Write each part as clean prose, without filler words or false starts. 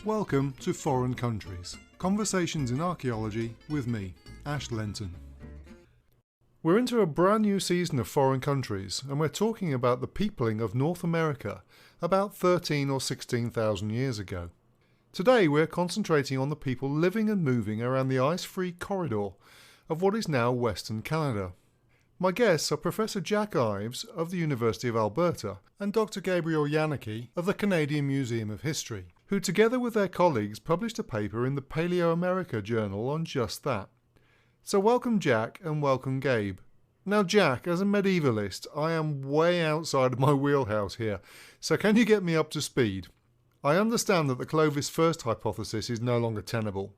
Welcome to Foreign Countries, Conversations in Archaeology with me, Ash Lenton. We're into a brand new season of Foreign Countries, and we're talking about the peopling of North America about 13 or 16,000 years ago. Today we're concentrating on the people living and moving around the ice-free corridor of what is now Western Canada. My guests are Professor Jack Ives of the University of Alberta and Dr. Gabriel Yanicki of the Canadian Museum of History, who together with their colleagues published a paper in the PaleoAmerica journal on just that. So welcome Jack and welcome Gabe. Now Jack, as a medievalist, I am way outside of my wheelhouse here, so can you get me up to speed? I understand that the Clovis first hypothesis is no longer tenable.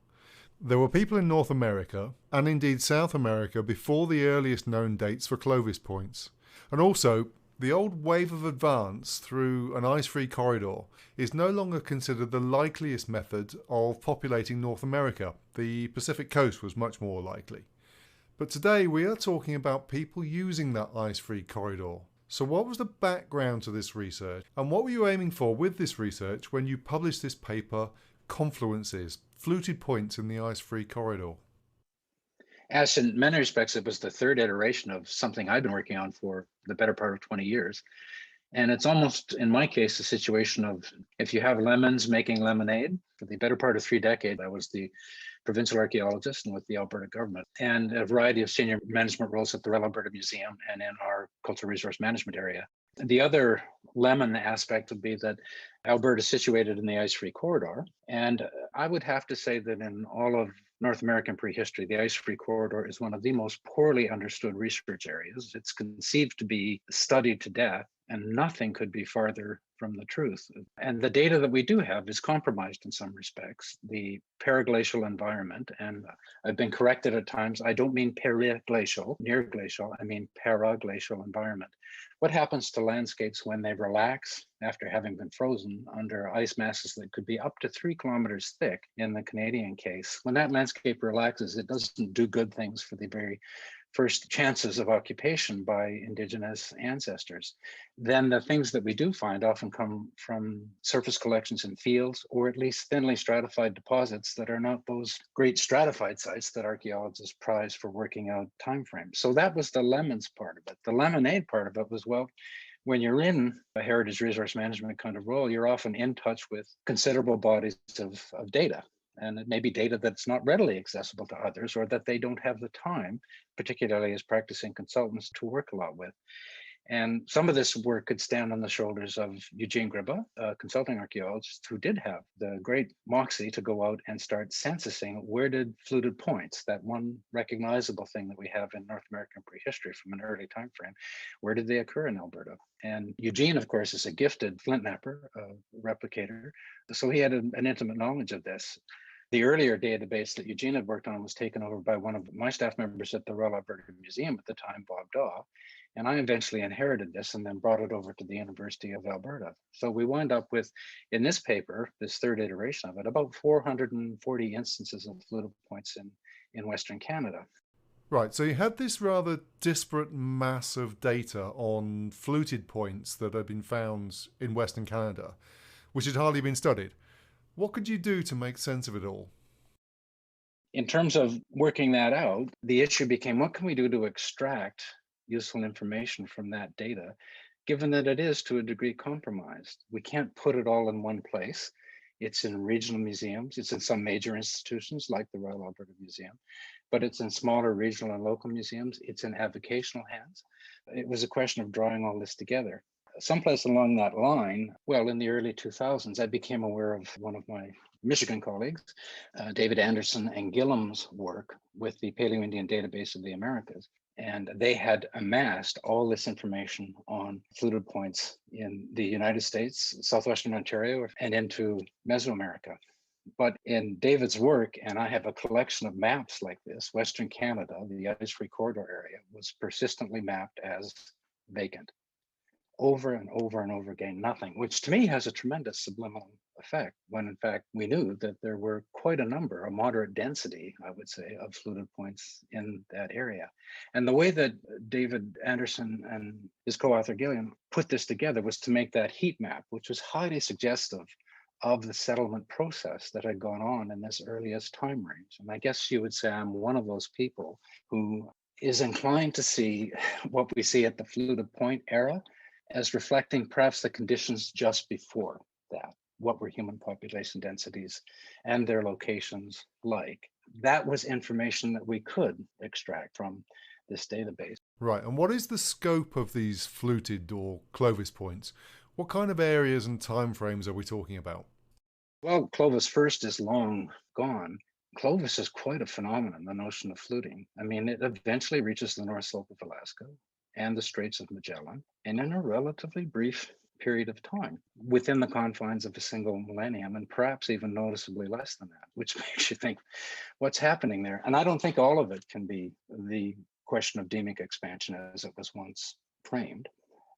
There were people in North America, and indeed South America, before the earliest known dates for Clovis points. And also, the old wave of advance through an ice-free corridor is no longer considered the likeliest method of populating North America. The Pacific coast was much more likely. But today we are talking about people using that ice-free corridor. So what was the background to this research, and what were you aiming for with this research when you published this paper, Confluences, Fluted Points in the Ice-Free Corridor? As in many respects, it was the third iteration of something I've been working on for the better part of 20 years. And it's almost, in my case, a situation of if you have lemons making lemonade. For the better part of 3 decades, I was the provincial archaeologist and with the Alberta government, and a variety of senior management roles at the Royal Alberta Museum and in our cultural resource management area. The other lemon aspect would be that Alberta is situated in the ice-free corridor. And I would have to say that in all of North American prehistory, the ice-free corridor is one of the most poorly understood research areas. It's conceived to be studied to death, and nothing could be farther from the truth. And the data that we do have is compromised in some respects. The periglacial environment, and I've been corrected at times, I don't mean periglacial, near glacial, I mean paraglacial environment. What happens to landscapes when they relax after having been frozen under ice masses that could be up to 3 kilometers thick in the Canadian case? When that landscape relaxes, it doesn't do good things for the very first chances of occupation by Indigenous ancestors. Then the things that we do find often come from surface collections in fields, or at least thinly stratified deposits that are not those great stratified sites that archaeologists prize for working out timeframes. So that was the lemons part of it. The lemonade part of it was, well, when you're in a heritage resource management kind of role, you're often in touch with considerable bodies of data. And it may be data that's not readily accessible to others, or that they don't have the time, particularly as practicing consultants, to work a lot with. And some of this work could stand on the shoulders of Eugene Gribba, a consulting archaeologist who did have the great moxie to go out and start censusing where did fluted points, that one recognizable thing that we have in North American prehistory from an early time frame, where did they occur in Alberta? And Eugene, of course, is a gifted flint knapper, a replicator, so he had an intimate knowledge of this. The earlier database that Eugene had worked on was taken over by one of my staff members at the Royal Alberta Museum at the time, Bob Daw. And I eventually inherited this and then brought it over to the University of Alberta. So we wind up with, in this paper, this third iteration of it, about 440 instances of fluted points in Western Canada. Right, so you had this rather disparate mass of data on fluted points that had been found in Western Canada, which had hardly been studied. What could you do to make sense of it all? In terms of working that out, the issue became, what can we do to extract useful information from that data, given that it is to a degree compromised? We can't put it all in one place. It's in regional museums, it's in some major institutions like the Royal Alberta Museum, but it's in smaller regional and local museums, it's in avocational hands. It was a question of drawing all this together. Someplace along that line, well, in the early 2000s, I became aware of one of my Michigan colleagues, David Anderson and Gillam's work with the Paleo-Indian Database of the Americas. And they had amassed all this information on fluted points in the United States, Southwestern Ontario, and into Mesoamerica. But in David's work, and I have a collection of maps like this, Western Canada, the ice-free corridor area, was persistently mapped as vacant. Over and over and over again, nothing, which to me has a tremendous subliminal effect, when in fact we knew that there were quite a number, a moderate density, I would say, of fluted points in that area. And the way that David Anderson and his co-author Gilliam put this together was to make that heat map, which was highly suggestive of the settlement process that had gone on in this earliest time range. And I guess you would say I'm one of those people who is inclined to see what we see at the Fluted Point era as reflecting perhaps the conditions just before that. What were human population densities and their locations like? That was information that we could extract from this database. Right, and what is the scope of these fluted or Clovis points? What kind of areas and timeframes are we talking about? Well, Clovis first is long gone. Clovis is quite a phenomenon, the notion of fluting. I mean, it eventually reaches the North Slope of Alaska and the Straits of Magellan, and in a relatively brief period of time within the confines of a single millennium, and perhaps even noticeably less than that, which makes you think, what's happening there? And I don't think all of it can be the question of demic expansion as it was once framed,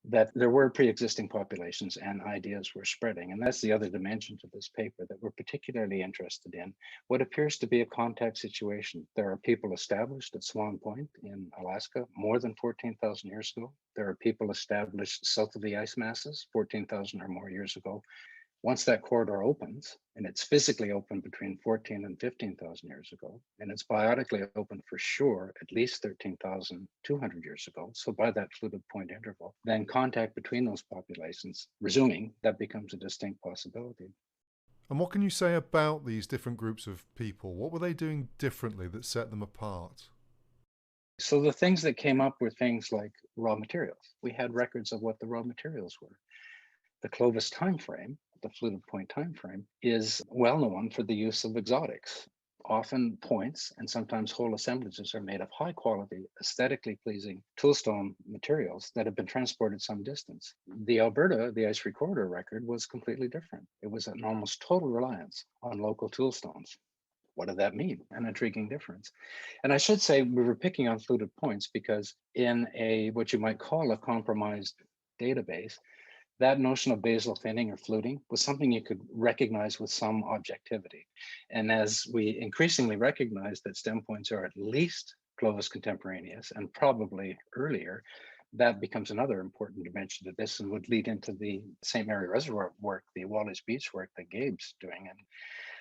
that there were pre-existing populations and ideas were spreading. And that's the other dimension to this paper that we're particularly interested in, what appears to be a contact situation. There are people established at Swan Point in Alaska more than 14,000 years ago. There are people established south of the ice masses 14,000 or more years ago. Once that corridor opens, and it's physically open between 14 and 15,000 years ago, and it's biotically open for sure at least 13,200 years ago, so by that fluted point interval, then contact between those populations, resuming, that becomes a distinct possibility. And what can you say about these different groups of people? What were they doing differently that set them apart? So the things that came up were things like raw materials. We had records of what the raw materials were. The Clovis timeframe, the fluted point timeframe, is well known for the use of exotics. Often points and sometimes whole assemblages are made of high quality, aesthetically pleasing toolstone materials that have been transported some distance. The Alberta, the ice recorder record was completely different. It was an almost total reliance on local toolstones. What did that mean? An intriguing difference. And I should say we were picking on fluted points because in a what you might call a compromised database, that notion of basal thinning or fluting was something you could recognize with some objectivity. And as we increasingly recognize that stem points are at least Clovis contemporaneous and probably earlier, that becomes another important dimension to this and would lead into the St. Mary Reservoir work, the Wallis Beach work that Gabe's doing. And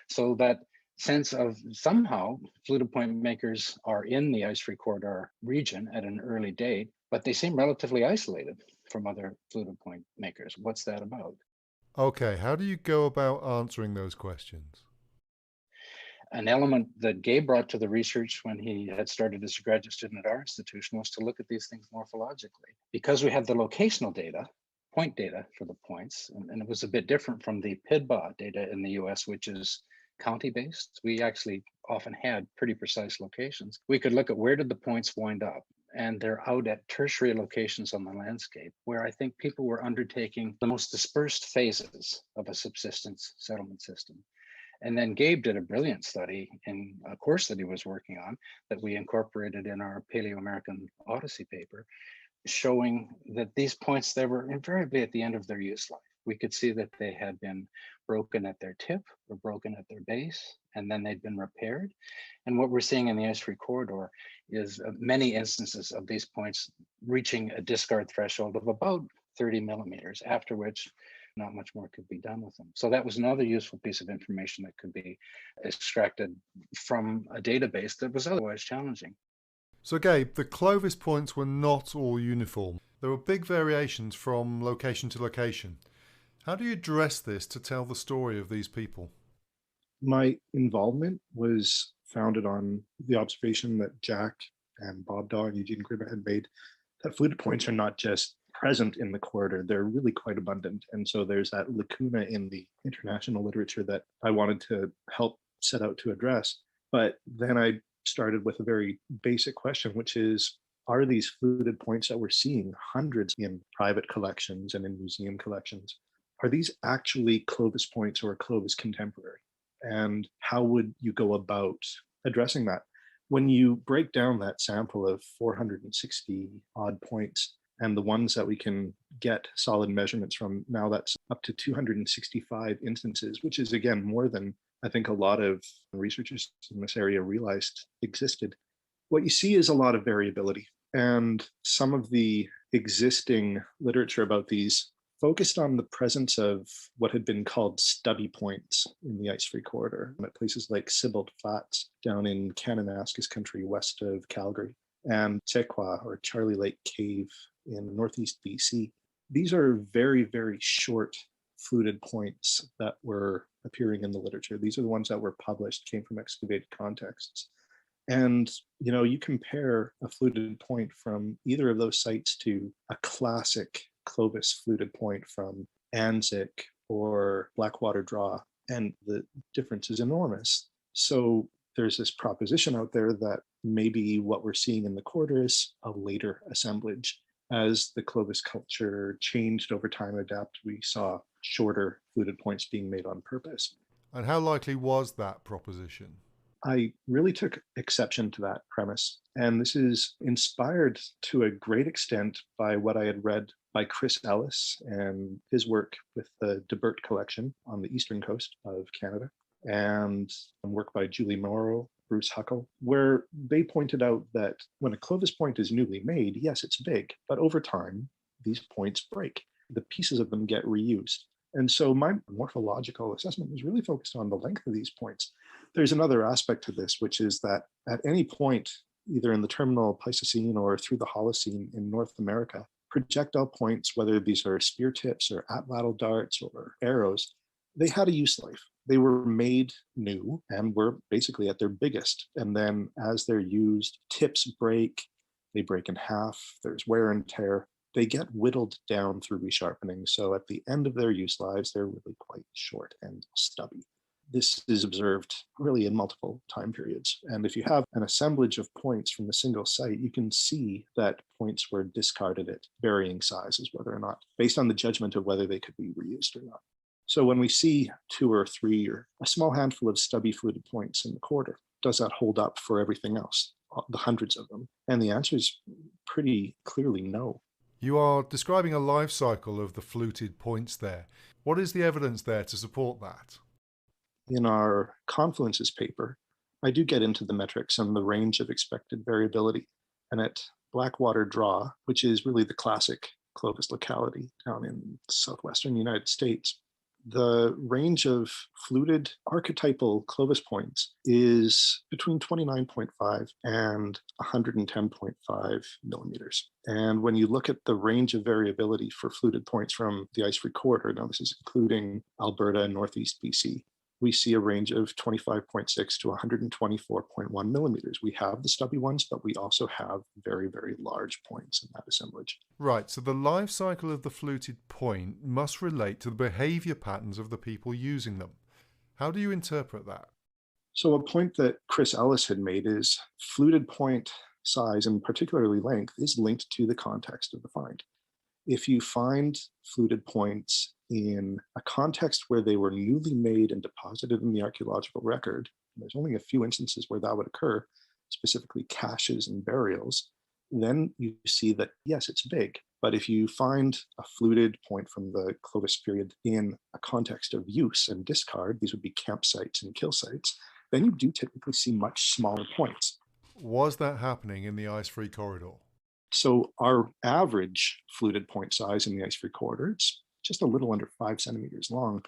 so that sense of somehow fluted point makers are in the ice-free corridor region at an early date, but they seem relatively isolated from other fluted point makers. What's that about? Okay, how do you go about answering those questions? An element that Gabe brought to the research when he had started as a graduate student at our institution was to look at these things morphologically. Because we had the locational data, point data for the points, and it was a bit different from the PIDBA data in the US, which is county-based. We actually often had pretty precise locations. We could look at where did the points wind up, and they're out at tertiary locations on the landscape, where I think people were undertaking the most dispersed phases of a subsistence settlement system. And then Gabe did a brilliant study in a course that he was working on that we incorporated in our PaleoAmerican Odyssey paper, showing that these points, they were invariably at the end of their use life. We could see that they had been broken at their tip or broken at their base, and then they'd been repaired. And what we're seeing in the ice-free corridor is many instances of these points reaching a discard threshold of about 30 millimeters, after which not much more could be done with them. So that was another useful piece of information that could be extracted from a database that was otherwise challenging. So Gabe, the Clovis points were not all uniform. There were big variations from location to location. How do you address this to tell the story of these people? My involvement was founded on the observation that Jack and Bob Daw and Eugene Gribbett had made that fluted points are not just present in the corridor, they're really quite abundant. And so there's that lacuna in the international literature that I wanted to help set out to address. But then I started with a very basic question, which is, are these fluted points that we're seeing, hundreds in private collections and in museum collections, are these actually Clovis points or Clovis contemporary? And how would you go about addressing that? When you break down that sample of 460 odd points and the ones that we can get solid measurements from, now that's up to 265 instances, which is again more than I think a lot of researchers in this area realized existed. What you see is a lot of variability, and some of the existing literature about these focused on the presence of what had been called stubby points in the ice-free corridor at places like Sibbald Flats down in Kananaskis country west of Calgary, and Sequoia or Charlie Lake Cave in northeast BC. These are very, very short fluted points that were appearing in the literature. These are the ones that were published, came from excavated contexts. And you compare a fluted point from either of those sites to a classic Clovis fluted point from Anzac or Blackwater Draw, and the difference is enormous. So there's this proposition out there that maybe what we're seeing in the corridor is a later assemblage. As the Clovis culture changed over time, adapt, we saw shorter fluted points being made on purpose. And how likely was that proposition? I really took exception to that premise. And this is inspired to a great extent by what I had read by Chris Ellis and his work with the Dept collection on the eastern coast of Canada, and work by Julie Morrow, Bruce Huckle, where they pointed out that when a Clovis point is newly made, yes, it's big, but over time, these points break. The pieces of them get reused. And so my morphological assessment was really focused on the length of these points. There's another aspect to this, which is that at any point, either in the terminal Pleistocene or through the Holocene in North America, projectile points, whether these are spear tips or atlatl darts or arrows, they had a use life. They were made new and were basically at their biggest. And then as they're used, tips break, they break in half, there's wear and tear. They get whittled down through resharpening. So at the end of their use lives, they're really quite short and stubby. This is observed really in multiple time periods. And if you have an assemblage of points from a single site, you can see that points were discarded at varying sizes, whether or not, based on the judgment of whether they could be reused or not. So when we see 2 or 3 or a small handful of stubby fluted points in the corridor, does that hold up for everything else, the hundreds of them? And the answer is pretty clearly no. You are describing a life cycle of the fluted points there. What is the evidence there to support that? In our Confluences paper, I do get into the metrics and the range of expected variability. And at Blackwater Draw, which is really the classic Clovis locality down in southwestern United States, the range of fluted archetypal Clovis points is between 29.5 and 110.5 millimeters. And when you look at the range of variability for fluted points from the ice-free corridor, now this is including Alberta and northeast BC, we see a range of 25.6 to 124.1 millimeters. We have the stubby ones, but we also have very, very large points in that assemblage. Right, so the life cycle of the fluted point must relate to the behavior patterns of the people using them. How do you interpret that? So a point that Chris Ellis had made is fluted point size, and particularly length, is linked to the context of the find. If you find fluted points in a context where they were newly made and deposited in the archaeological record, there's only a few instances where that would occur, specifically caches and burials, then you see that, yes, it's big. But if you find a fluted point from the Clovis period in a context of use and discard, these would be campsites and kill sites, then you do typically see much smaller points. Was that happening in the ice-free corridor? So our average fluted point size in the ice-free corridor, it's just a little under 5 centimeters long.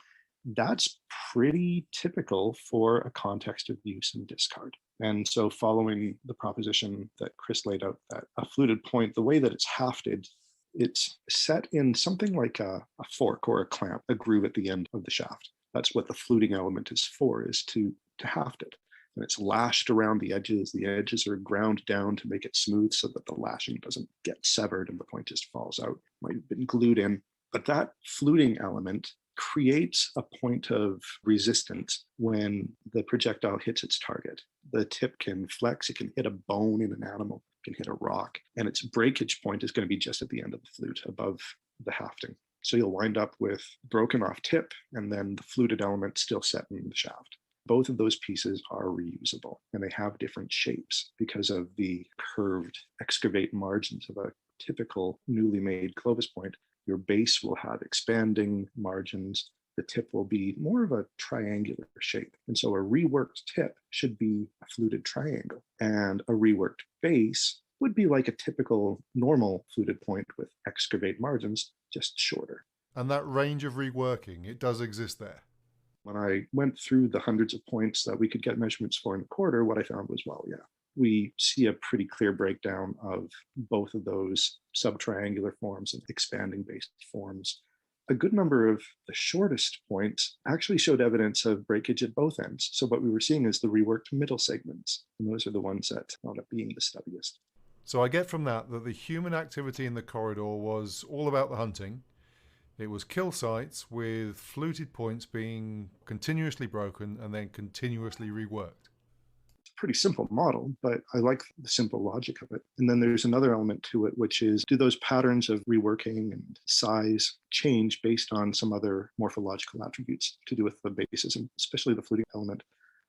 That's pretty typical for a context of use and discard. And so following the proposition that Chris laid out, that a fluted point, the way that it's hafted, it's set in something like a fork or a clamp, a groove at the end of the shaft. That's what the fluting element is for, is to haft it. And it's lashed around the edges. The edges are ground down to make it smooth so that the lashing doesn't get severed and the point just falls out. It might have been glued in. But that fluting element creates a point of resistance when the projectile hits its target. The tip can flex, it can hit a bone in an animal, it can hit a rock, and its breakage point is going to be just at the end of the flute, above the hafting. So you'll wind up with broken off tip and then the fluted element still set in the shaft. Both of those pieces are reusable, and they have different shapes because of the curved excavate margins of a typical newly made Clovis point. Your base will have expanding margins. The tip will be more of a triangular shape. And so a reworked tip should be a fluted triangle, and a reworked base would be like a typical normal fluted point with excavate margins, just shorter. And that range of reworking, it does exist there. When I went through the hundreds of points that we could get measurements for in the corridor, what I found was, well, yeah, we see a pretty clear breakdown of both of those subtriangular forms and expanding based forms. A good number of the shortest points actually showed evidence of breakage at both ends. So what we were seeing is the reworked middle segments, and those are the ones that wound up being the stubbiest. So I get from that the human activity in the corridor was all about the hunting. It was kill sites with fluted points being continuously broken and then continuously reworked. It's a pretty simple model, but I like the simple logic of it. And then there's another element to it, which is, do those patterns of reworking and size change based on some other morphological attributes to do with the bases, and especially the fluting element?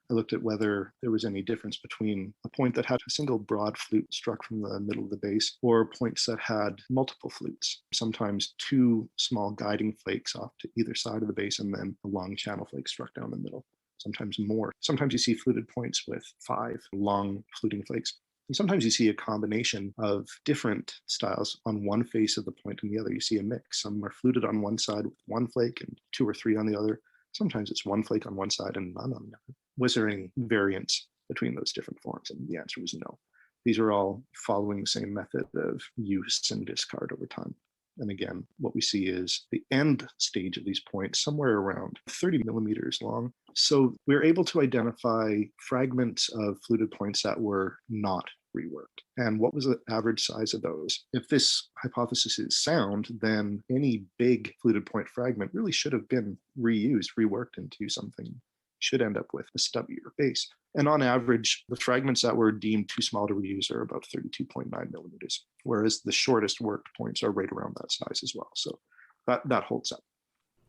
I looked at whether there was any difference between a point that had a single broad flute struck from the middle of the base or points that had multiple flutes, sometimes two small guiding flakes off to either side of the base and then a long channel flake struck down the middle, sometimes more. Sometimes you see fluted points with 5 long fluting flakes. And sometimes you see a combination of different styles on one face of the point and the other. You see a mix. Some are fluted on one side with 1 flake and 2 or 3 on the other. Sometimes it's 1 flake on one side and none on the other. Was there any variance between those different forms? And the answer was no. These are all following the same method of use and discard over time. And again, what we see is the end stage of these points somewhere around 30 millimeters long. So we're able to identify fragments of fluted points that were not reworked. And what was the average size of those? If this hypothesis is sound, then any big fluted point fragment really should have been reused, reworked into something, should end up with a stubbier base. And on average, the fragments that were deemed too small to reuse are about 32.9 millimeters, whereas the shortest worked points are right around that size as well. So that holds up.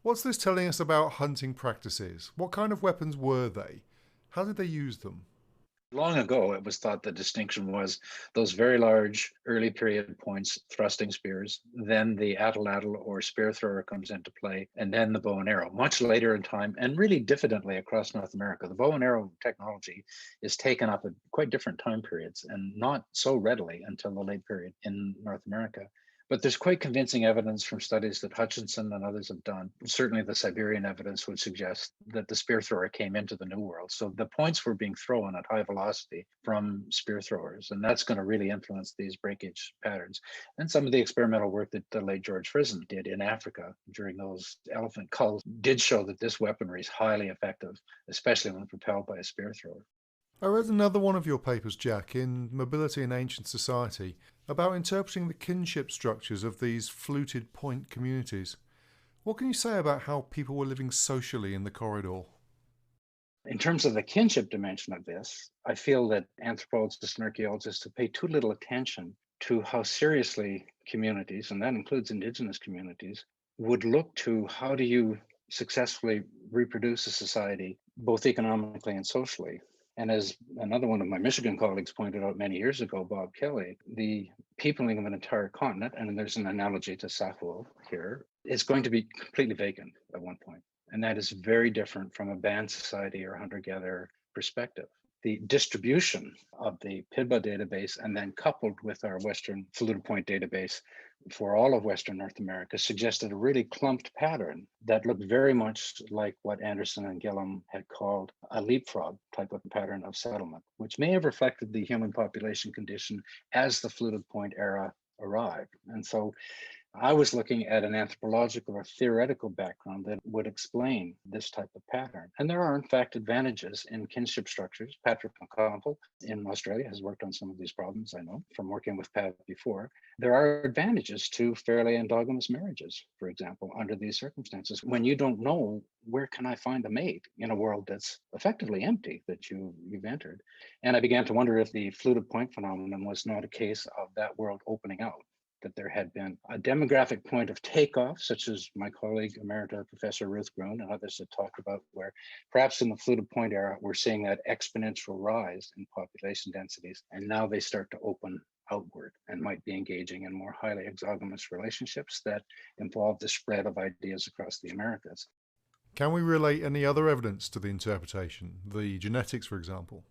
What's this telling us about hunting practices? What kind of weapons were they? How did they use them? Long ago, it was thought the distinction was those very large early period points, thrusting spears, then the atlatl or spear thrower comes into play, and then the bow and arrow. Much later in time, and really diffidently across North America, the bow and arrow technology is taken up at quite different time periods and not so readily until the late period in North America. But there's quite convincing evidence from studies that Hutchinson and others have done. Certainly the Siberian evidence would suggest that the spear thrower came into the New World. So the points were being thrown at high velocity from spear throwers, and that's going to really influence these breakage patterns. And some of the experimental work that the late George Frisson did in Africa during those elephant culls did show that this weaponry is highly effective, especially when propelled by a spear thrower. I read another one of your papers, Jack, in Mobility in Ancient Society, about interpreting the kinship structures of these fluted point communities. What can you say about how people were living socially in the corridor? In terms of the kinship dimension of this, I feel that anthropologists and archaeologists have paid too little attention to how seriously communities, and that includes indigenous communities, would look to how do you successfully reproduce a society, both economically and socially. And as another one of my Michigan colleagues pointed out many years ago, Bob Kelly, the peopling of an entire continent, and there's an analogy to Sahul here, is going to be completely vacant at one point. And that is very different from a band society or hunter-gatherer perspective. The distribution of the PIDBA database and then coupled with our Western Fluted Point database for all of Western North America suggested a really clumped pattern that looked very much like what Anderson and Gillum had called a leapfrog type of pattern of settlement, which may have reflected the human population condition as the Fluted Point era arrived. And so I was looking at an anthropological or theoretical background that would explain this type of pattern. And there are, in fact, advantages in kinship structures. Patrick McConville in Australia has worked on some of these problems, I know, from working with Pat before. There are advantages to fairly endogamous marriages, for example, under these circumstances. When you don't know, where can I find a mate in a world that's effectively empty that you've entered? And I began to wonder if the fluted point phenomenon was not a case of that world opening out, that there had been a demographic point of takeoff, such as my colleague, Emerita Professor Ruth Gruen and others had talked about, where perhaps in the fluted point era, we're seeing that exponential rise in population densities, and now they start to open outward and might be engaging in more highly exogamous relationships that involve the spread of ideas across the Americas. Can we relate any other evidence to the interpretation, the genetics, for example?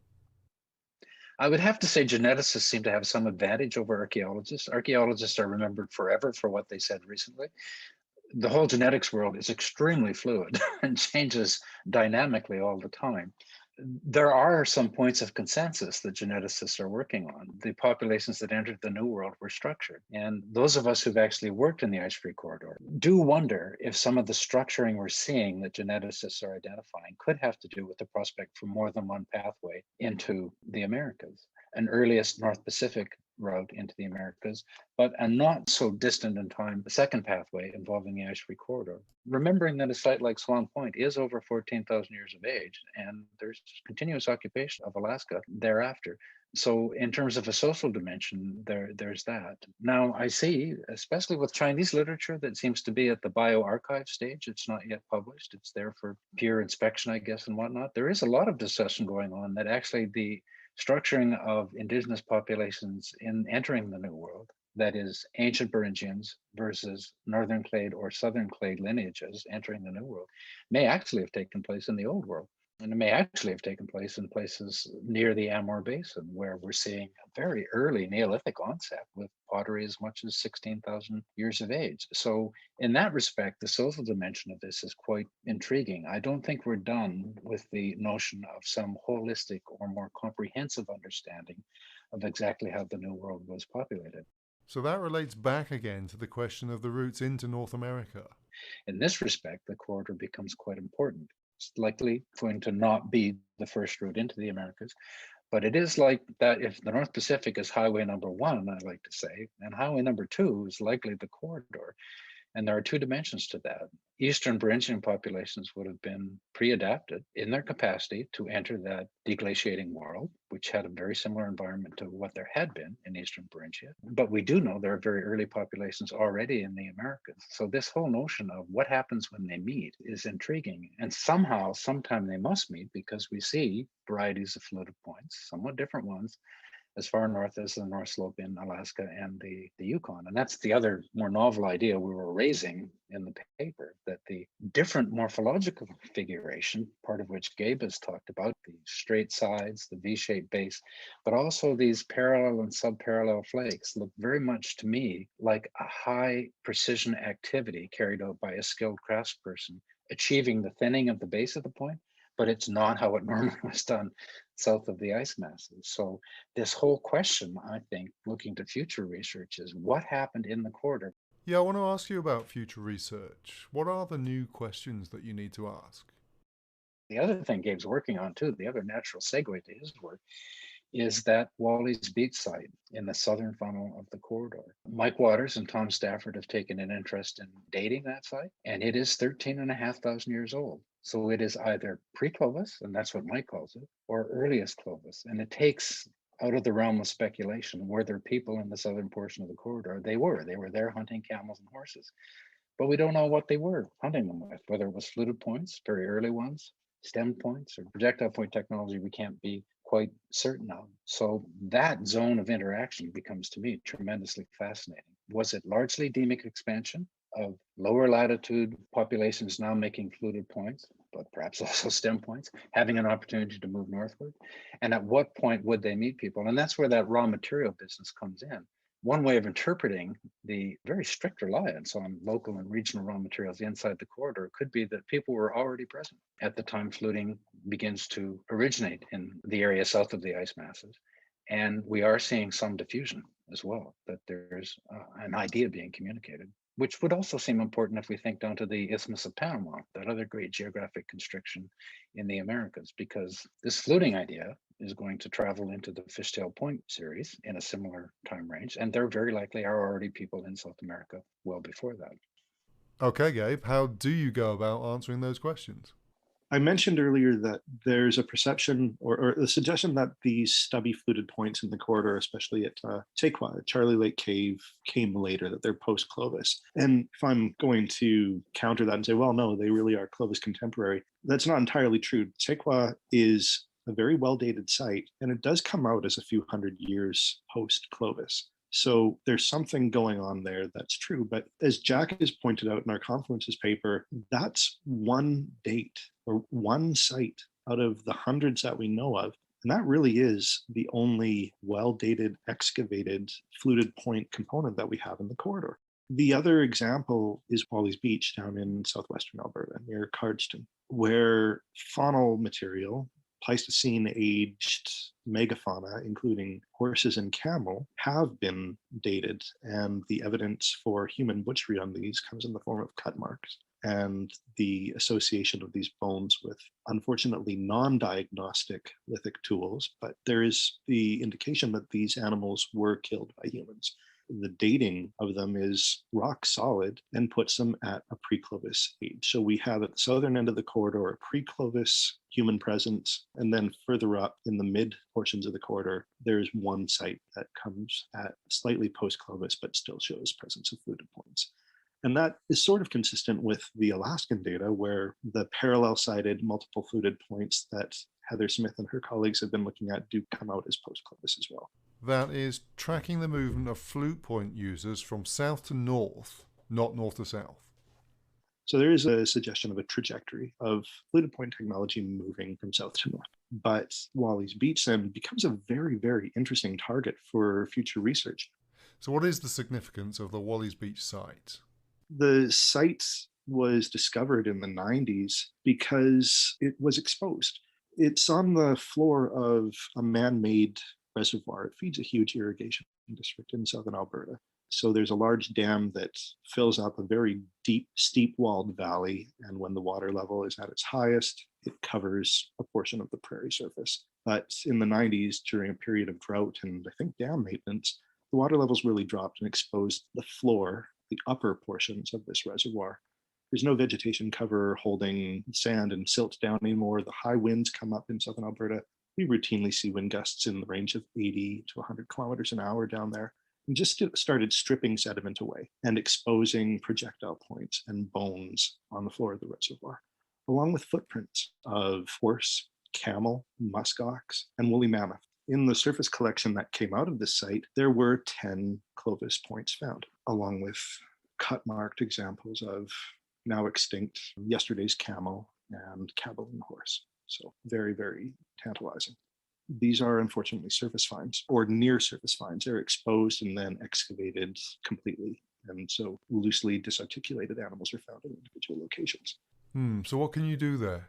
I would have to say geneticists seem to have some advantage over archaeologists. Archaeologists are remembered forever for what they said recently. the whole genetics world is extremely fluid and changes dynamically all the time. There are some points of consensus that geneticists are working on. The populations that entered the New World were structured. And those of us who've actually worked in the ice-free corridor do wonder if some of the structuring we're seeing that geneticists are identifying could have to do with the prospect for more than one pathway into the Americas. An earliest North Pacific route into the Americas, but a not so distant in time second pathway involving the ice-free corridor. Remembering that a site like Swan Point is over 14,000 years of age, and there's continuous occupation of Alaska thereafter. So in terms of a social dimension, there's that. Now I see, especially with Chinese literature that seems to be at the bioarchive stage, it's not yet published, it's there for peer inspection, I guess, and whatnot. There is a lot of discussion going on that actually the structuring of indigenous populations in entering the New World, that is ancient Beringians versus northern clade or southern clade lineages entering the New World, may actually have taken place in the Old World. And it may actually have taken place in places near the Amur Basin, where we're seeing a very early Neolithic onset with pottery as much as 16,000 years of age. So in that respect, the social dimension of this is quite intriguing. I don't think we're done with the notion of some holistic or more comprehensive understanding of exactly how the New World was populated. So that relates back again to the question of the routes into North America. In this respect, the corridor becomes quite important. It's likely going to not be the first route into the Americas, but it is like that if the North Pacific is highway number one, I like to say, and highway number two is likely the corridor. And there are two dimensions to that. Eastern Beringian populations would have been pre-adapted in their capacity to enter that deglaciating world, which had a very similar environment to what there had been in Eastern Beringia. But we do know there are very early populations already in the Americas. So this whole notion of what happens when they meet is intriguing. And somehow, sometime they must meet, because we see varieties of fluted points, somewhat different ones, as far north as the North Slope in Alaska and the Yukon. And that's the other more novel idea we were raising in the paper, that the different morphological configuration, part of which Gabe has talked about, the straight sides, the V-shaped base, but also these parallel and subparallel flakes look very much to me like a high precision activity carried out by a skilled craftsperson, achieving the thinning of the base of the point, but it's not how it normally was done south of the ice masses. So this whole question, I think, looking to future research is what happened in the corridor. Yeah, I want to ask you about future research. What are the new questions that you need to ask? The other thing Gabe's working on too, the other natural segue to his work, is that Wally's Beach site in the southern funnel of the corridor. Mike Waters and Tom Stafford have taken an interest in dating that site, and it is 13,500 years old. So it is either pre-Clovis, and that's what Mike calls it, or earliest Clovis. And it takes out of the realm of speculation, were there people in the southern portion of the corridor? They were there hunting camels and horses. But we don't know what they were hunting them with, whether it was fluted points, very early ones, stem points, or projectile point technology we can't be quite certain of. So that zone of interaction becomes, to me, tremendously fascinating. Was it largely demic expansion of lower latitude populations now making fluted points, but perhaps also stem points, having an opportunity to move northward? And at what point would they meet people? And that's where that raw material business comes in. One way of interpreting the very strict reliance on local and regional raw materials inside the corridor could be that people were already present at the time fluting begins to originate in the area south of the ice masses. And we are seeing some diffusion as well, that there's an idea being communicated, which would also seem important if we think down to the Isthmus of Panama, that other great geographic constriction in the Americas, because this fluting idea is going to travel into the Fishtail Point series in a similar time range. And there very likely are already people in South America well before that. Okay, Gabe, how do you go about answering those questions? I mentioned earlier that there's a perception or the suggestion that these stubby fluted points in the corridor, especially at Tequa, Charlie Lake Cave, came later, that they're post-Clovis. And if I'm going to counter that and say, well, no, they really are Clovis contemporary, that's not entirely true. Tequa is a very well-dated site, and it does come out as a few hundred years post-Clovis. So there's something going on there that's true. But as Jack has pointed out in our Confluences paper, that's one date or one site out of the hundreds that we know of. And that really is the only well-dated, excavated, fluted point component that we have in the corridor. The other example is Wally's Beach down in southwestern Alberta near Cardston, where faunal material, Pleistocene-aged megafauna, including horses and camel, have been dated, and the evidence for human butchery on these comes in the form of cut marks and the association of these bones with, unfortunately, non-diagnostic lithic tools, but there is the indication that these animals were killed by humans. The dating of them is rock solid and puts them at a pre-Clovis age. So we have at the southern end of the corridor a pre-Clovis human presence, and then further up in the mid portions of the corridor, there's one site that comes at slightly post-Clovis but still shows presence of fluted points. And that is sort of consistent with the Alaskan data, where the parallel-sided multiple fluted points that Heather Smith and her colleagues have been looking at do come out as post-Clovis as well. That is tracking the movement of flute point users from south to north, not north to south. So there is a suggestion of a trajectory of fluted point technology moving from south to north. But Wally's Beach then becomes a very, very interesting target for future research. So what is the significance of the Wally's Beach site? The site was discovered in the 90s because it was exposed. It's on the floor of a man-made reservoir. It feeds a huge irrigation district in southern Alberta. So there's a large dam that fills up a very deep, steep-walled valley, and when the water level is at its highest, it covers a portion of the prairie surface. But in the 90s, during a period of drought and I think dam maintenance, the water levels really dropped and exposed the floor, the upper portions of this reservoir. There's no vegetation cover holding sand and silt down anymore. The high winds come up in southern Alberta. We routinely see wind gusts in the range of 80 to 100 kilometers an hour down there, and just started stripping sediment away and exposing projectile points and bones on the floor of the reservoir, along with footprints of horse, camel, muskox, and woolly mammoth. In the surface collection that came out of this site, there were 10 Clovis points found, along with cut-marked examples of now extinct yesterday's camel and cabalene horse. So very, very tantalizing. These are unfortunately surface finds or near surface finds. They're exposed and then excavated completely. And so loosely disarticulated animals are found in individual locations. So what can you do there?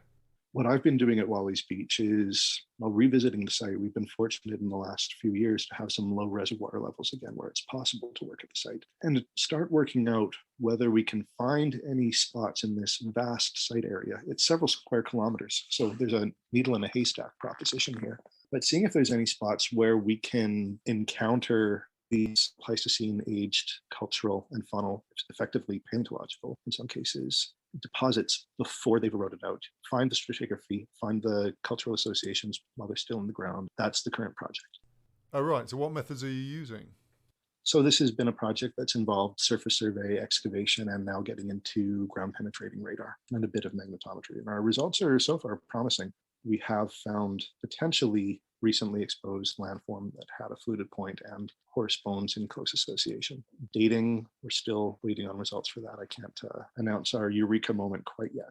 What I've been doing at Wally's Beach is, revisiting the site. We've been fortunate in the last few years to have some low reservoir levels again, where it's possible to work at the site, and to start working out whether we can find any spots in this vast site area. It's several square kilometers, so there's a needle in a haystack proposition here. But seeing if there's any spots where we can encounter these Pleistocene-aged cultural and faunal, effectively paleontological in some cases, deposits before they've eroded out, find the stratigraphy, find the cultural associations while they're still in the ground. That's the current project. Oh, right. So what methods are you using? So this has been a project that's involved surface survey, excavation, and now getting into ground penetrating radar and a bit of magnetometry. And our results are so far promising. We have found potentially recently exposed landform that had a fluted point and horse bones in close association. Dating, we're still waiting on results for that. I can't announce our eureka moment quite yet.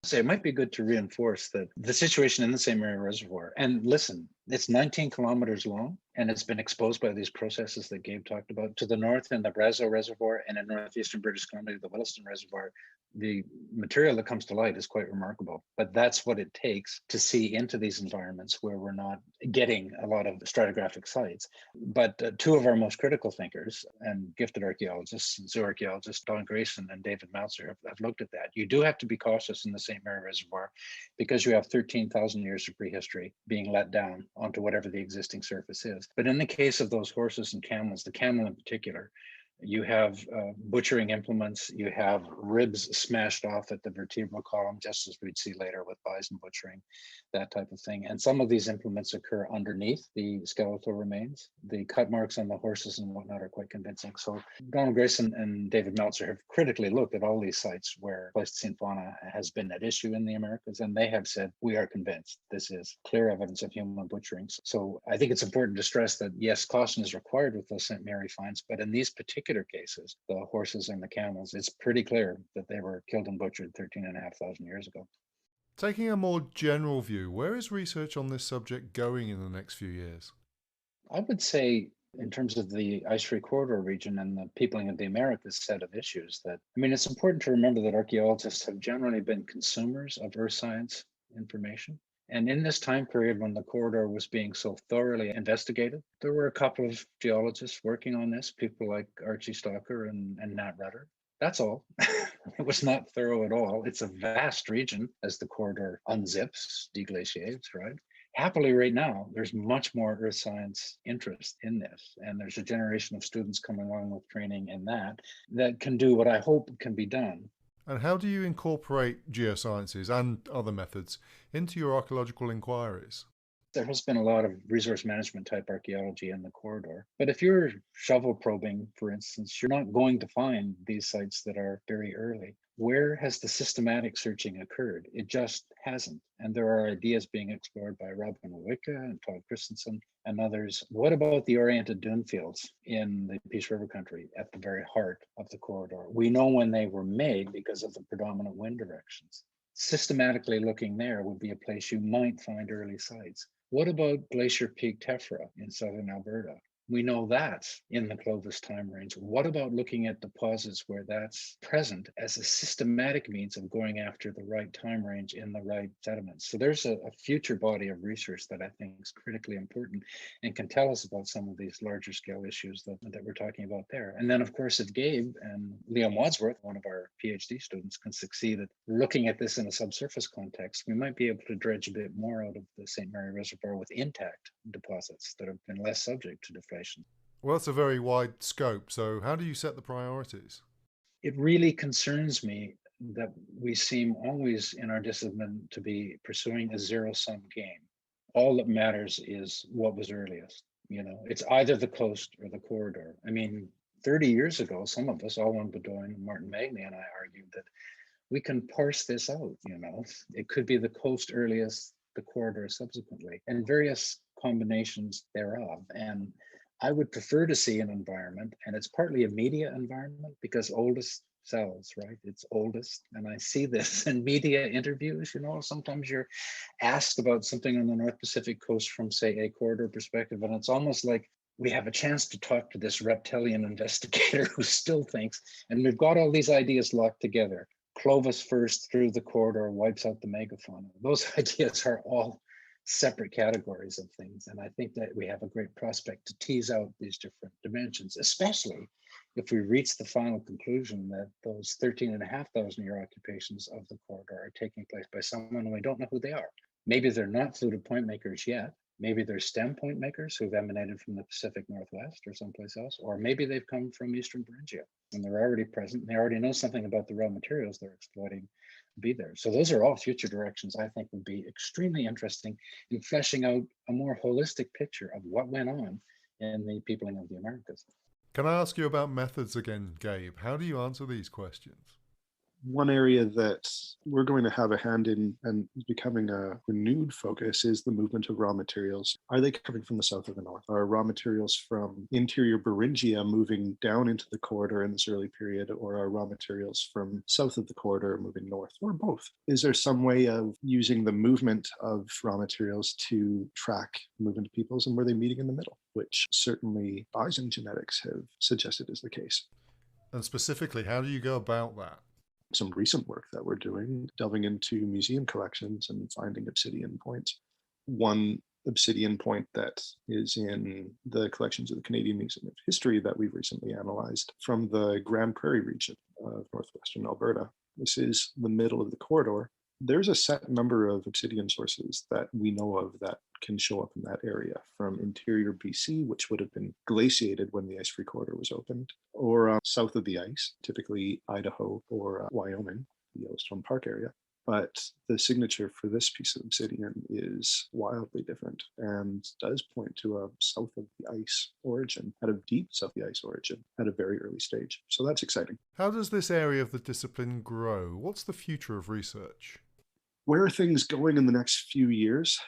So it might be good to reinforce that the situation in the same area reservoir, and listen, it's 19 kilometers long, and it's been exposed by these processes that Gabe talked about. To the north in the Brazeau Reservoir, and in northeastern British Columbia, the Williston Reservoir, the material that comes to light is quite remarkable. But that's what it takes to see into these environments where we're not getting a lot of stratigraphic sites. But two of our most critical thinkers and gifted archaeologists, zooarchaeologists, Don Grayson and David Meltzer, have looked at that. You do have to be cautious in the St. Mary Reservoir because you have 13,000 years of prehistory being let down onto whatever the existing surface is. But in the case of those horses and camels, the camel in particular, you have butchering implements, you have ribs smashed off at the vertebral column, just as we'd see later with bison butchering, that type of thing. And some of these implements occur underneath the skeletal remains. The cut marks on the horses and whatnot are quite convincing. So Donald Grayson and David Meltzer have critically looked at all these sites where Pleistocene fauna has been at issue in the Americas, and they have said, we are convinced this is clear evidence of human butchering. So I think it's important to stress that, yes, caution is required with those St. Mary finds, but in these particular cases, the horses and the camels, it's pretty clear that they were killed and butchered 13,500 years ago. Taking a more general view, where is research on this subject going in the next few years? I would say in terms of the ice-free corridor region and the peopling of the Americas set of issues that, I mean, it's important to remember that archaeologists have generally been consumers of earth science information. And in this time period when the corridor was being so thoroughly investigated, there were a couple of geologists working on this, people like Archie Stalker and Nat Rutter. That's all. It was not thorough at all. It's a vast region as the corridor unzips, deglaciates, right? Happily, right now, there's much more earth science interest in this. And there's a generation of students coming along with training in that can do what I hope can be done. And how do you incorporate geosciences and other methods into your archaeological inquiries? There has been a lot of resource management type archaeology in the corridor. But if you're shovel probing, for instance, you're not going to find these sites that are very early. Where has the systematic searching occurred? It just hasn't. And there are ideas being explored by Robin Wicca and Todd Christensen and others. What about the oriented dune fields in the Peace River country at the very heart of the corridor? We know when they were made because of the predominant wind directions. Systematically looking there would be a place you might find early sites. What about Glacier Peak tephra in southern Alberta? We know that's in the Clovis time range. What about looking at deposits where that's present as a systematic means of going after the right time range in the right sediments? So there's a future body of research that I think is critically important and can tell us about some of these larger scale issues that we're talking about there. And then, of course, if Gabe and Liam Wadsworth, one of our PhD students, can succeed at looking at this in a subsurface context, we might be able to dredge a bit more out of the St. Mary Reservoir with intact deposits that have been less subject to deflation. Well, that's a very wide scope. So how do you set the priorities? It really concerns me that we seem always in our discipline to be pursuing a zero-sum game. All that matters is what was earliest. You know, it's either the coast or the corridor. I mean, 30 years ago, some of us, Alwyn Bedoin, Martin Magney, and I argued that we can parse this out, you know. It could be the coast earliest, the corridor subsequently, and various combinations thereof. And I would prefer to see an environment, and it's partly a media environment because oldest sells, right? It's oldest. And I see this in media interviews, you know, sometimes you're asked about something on the North Pacific coast from, say, a corridor perspective, and it's almost like we have a chance to talk to this reptilian investigator who still thinks, and we've got all these ideas locked together. Clovis first through the corridor wipes out the megafauna. Those ideas are all separate categories of things. And I think that we have a great prospect to tease out these different dimensions, especially if we reach the final conclusion that those 13,500 year occupations of the corridor are taking place by someone we don't know who they are. Maybe they're not fluted point makers yet. Maybe they're stem point makers who've emanated from the Pacific Northwest or someplace else, or maybe they've come from Eastern Beringia and they're already present. They already know something about the raw materials they're exploiting be there. So those are all future directions I think would be extremely interesting in fleshing out a more holistic picture of what went on in the peopling of the Americas. Can I ask you about methods again, Gabe? How do you answer these questions? One area that we're going to have a hand in and is becoming a renewed focus is the movement of raw materials. Are they coming from the south or the north? Are raw materials from interior Beringia moving down into the corridor in this early period, or are raw materials from south of the corridor moving north, or both? Is there some way of using the movement of raw materials to track movement of peoples, and were they meeting in the middle, which certainly bison genetics have suggested is the case? And specifically, how do you go about that? Some recent work that we're doing, delving into museum collections and finding obsidian points. One obsidian point that is in the collections of the Canadian Museum of History that we've recently analyzed from the Grand Prairie region of northwestern Alberta. This is the middle of the corridor. There's a set number of obsidian sources that we know of that can show up in that area from interior BC, which would have been glaciated when the ice-free corridor was opened, or south of the ice, typically Idaho or Wyoming, the Yellowstone Park area. But the signature for this piece of obsidian is wildly different and does point to a south of the ice origin, at a deep south of the ice origin at a very early stage. So that's exciting. How does this area of the discipline grow? What's the future of research? Where are things going in the next few years?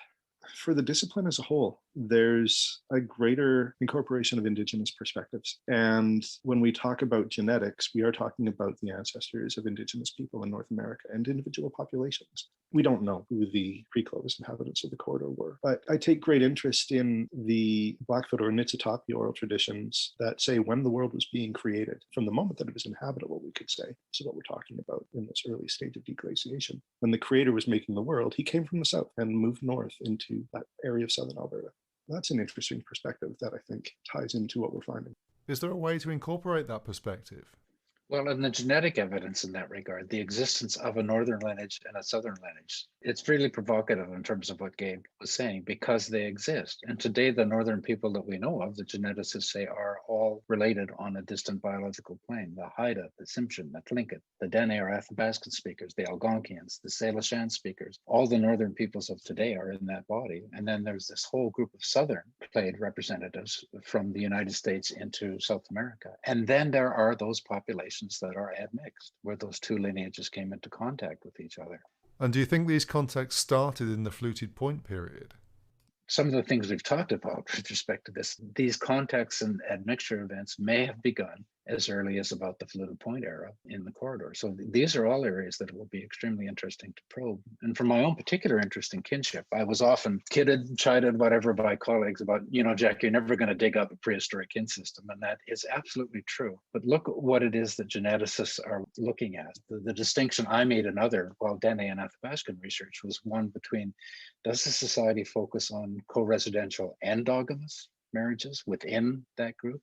For the discipline as a whole, there's a greater incorporation of Indigenous perspectives. And when we talk about genetics, we are talking about the ancestors of Indigenous people in North America and individual populations. We don't know who the pre-Clovis inhabitants of the corridor were, but I take great interest in the Blackfoot or Niitsitapi oral traditions that say when the world was being created, from the moment that it was inhabitable, we could say. This is what we're talking about in this early stage of deglaciation. When the Creator was making the world, he came from the south and moved north into that area of southern Alberta. That's an interesting perspective that I think ties into what we're finding. Is there a way to incorporate that perspective? Well, in the genetic evidence in that regard, the existence of a northern lineage and a southern lineage, it's really provocative in terms of what Gabe was saying, because they exist. And today, the northern people that we know of, the geneticists say, are all related on a distant biological plane. The Haida, the Tsimshian, the Tlingit, the Dene or Athabascan speakers, the Algonquians, the Salishan speakers, all the northern peoples of today are in that body. And then there's this whole group of southern clade representatives from the United States into South America. And then there are those populations that are admixed, where those two lineages came into contact with each other. And do you think these contacts started in the Fluted Point period? Some of the things we've talked about with respect to this, these contacts and admixture events may have begun as early as about the Fluted Point era in the corridor. So these are all areas that will be extremely interesting to probe. And for my own particular interest in kinship, I was often kidded, chided, whatever, by colleagues about, Jack, you're never going to dig up a prehistoric kin system. And that is absolutely true. But look at what it is that geneticists are looking at. The distinction I made in other, Dene and Athabascan research was one between, does the society focus on co-residential endogamous marriages within that group?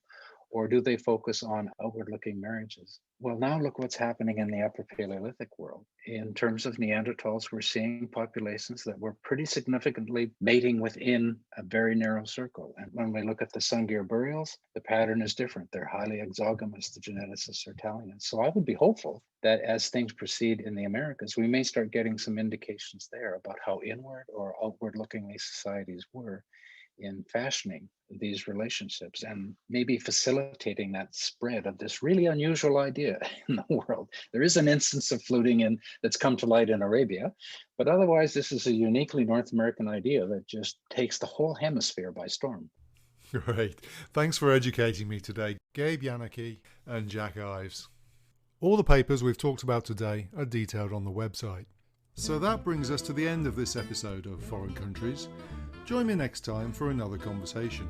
Or do they focus on outward-looking marriages? Well, now look what's happening in the Upper Paleolithic world. In terms of Neanderthals, we're seeing populations that were pretty significantly mating within a very narrow circle. And when we look at the Sungir burials, the pattern is different. They're highly exogamous, the geneticists are telling us. So I would be hopeful that as things proceed in the Americas, we may start getting some indications there about how inward or outward-looking these societies were in fashioning these relationships and maybe facilitating that spread of this really unusual idea in the world. There is an instance of fluting in that's come to light in Arabia, but otherwise this is a uniquely North American idea that just takes the whole hemisphere by storm. Great. Thanks for educating me today, Gabe Yanicki and Jack Ives. All the papers we've talked about today are detailed on the website. So that brings us to the end of this episode of Foreign Countries. Join me next time for another conversation.